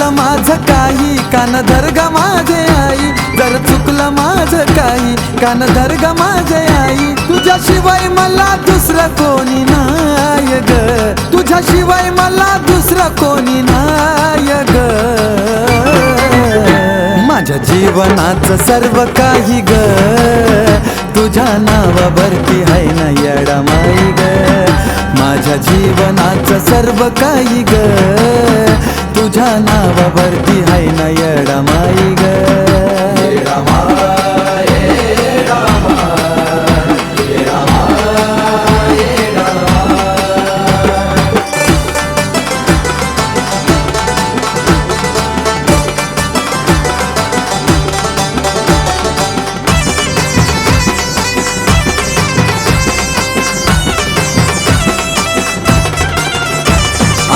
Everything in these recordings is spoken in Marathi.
चुकलं माझं काही कान धर ग माझे आई, जर चुकलं माझं काही कान धर ग माझे आई. तुझ्याशिवाय मला दुसरं कोणी नाही ग, तुझ्याशिवाय मला दुसरं कोणी नाही ग. माझ्या जीवनाचं सर्व काही ग तुझ्या नावावरती हाय ना येडा माई ग. माझ्या जीवनाचं सर्व काही ग तुझ्या नावावरती हाय ना येडा माई ग. येडा माई, येडा माई, येडा माई, येडा माई.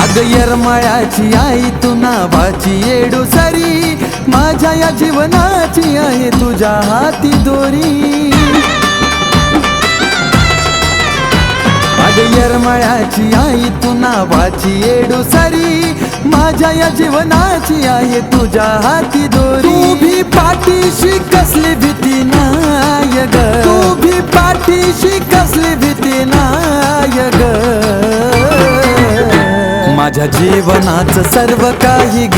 अग येरमाळ्याची आई तू नावाची येडू सरी, माझ्या या जीवनाची आहे तुझ्या हाती दोरी. अग येरमाळ्याची आई तू नावाची येडू सरी, माझ्या या जीवनाची आहे तुझ्या हाती दोरी. तू भी पाठीशी कसली भीती नाय ग, तू भी पाठीशी कसली भीती नाय ग. माझ्या जीवनाचं सर्व काही ग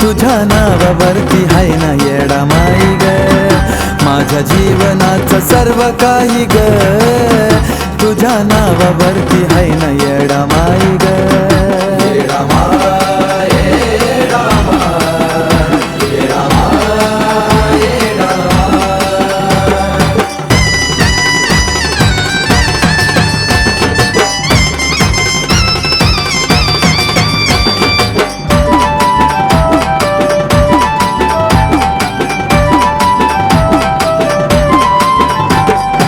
तुझ्या नावावरती हाय ना येडा माई ग. माझ्या जीवनाचं सर्व काही ग तुझ्या नावावरती हाय ना येडा माई ग. येडा माई, येडा माई, येडा माई, येडा माई.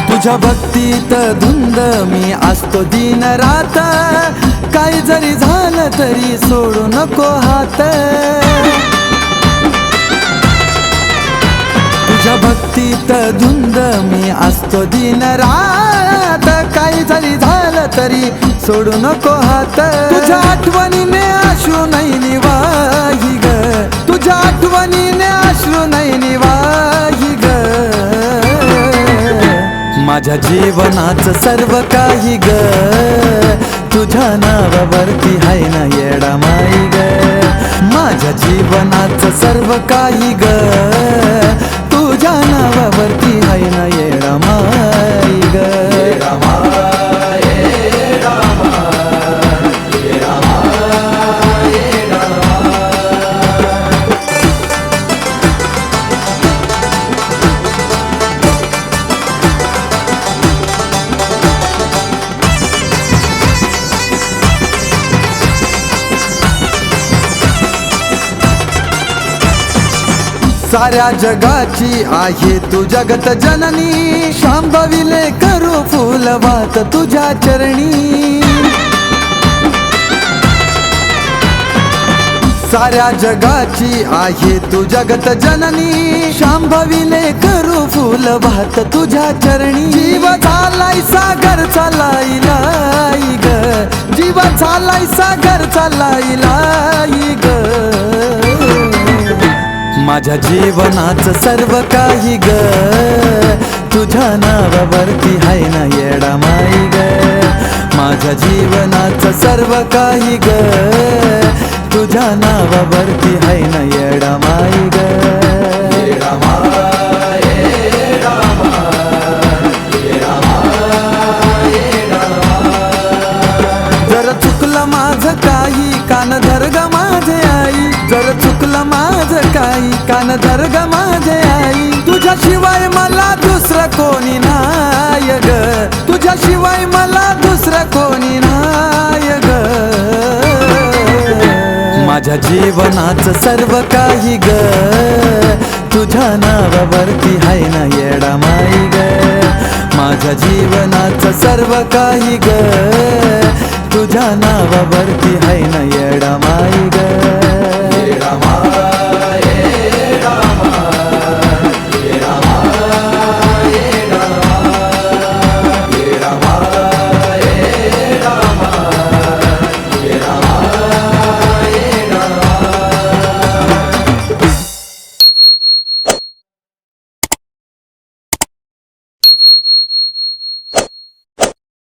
तुझ्या भक्तीत धुंद मी असतो दिन रात, काय जरी झालं तरी सोडू नको हात. तुझ्या भक्तीत धुंद मी असतो दिन रात, काय जरी झालं तरी सोडू नको हात. तुझ्या आठवणीने अश्रू नाही निवाही ग, तुझ्या आठवणीने अश्रू नाही निवाही ग. माझ्या जीवनाचं सर्व काही ग तुझ्या नावावरती हाय ना येडा माई ग. माझ्या जीवनाचं सर्व काही ग तुझ्या नावावरती हाय ना येडा माई ग. येडा माई, येडा माई, येडा माई, येडा माई. साऱ्या जगाची आहे तू जगत जननी, शांभविले करू फुलवात तुझ्या चरणी. साऱ्या जगाची आहे तू जगत जननी, शांभविले करू फुलवात तुझ्या चरणी. जीव झालाय सागर चालाई लाई ग, जीव झालाय सागर चालाई लाई ग. माझ्या जीवनाचं सर्व काही ग तुझ्या नावावरती हाय ना येडा माई ग. माझ्या जीवनाचं सर्व काही ग तुझ्या नावावरती हाय ना येडा माई ग. येडा माई, येडा माई, येडा माई, येडा माई. जर चुकलं माझं काही कान धर ग माझे आई, जर चुकलं माझं काही कान धर ग माझे आई. तुझ्याशिवाय मला दुसरं कोणी नाय ग, तुझ्याशिवाय मला दुसरं कोणी नाय ग. माझ्या जीवनाचं सर्व काही ग तुझ्या नावावरती हाय ना येडा माई ग. माझ्या जीवनाचं सर्व काही ग तुझ्या नावावरती हाय ना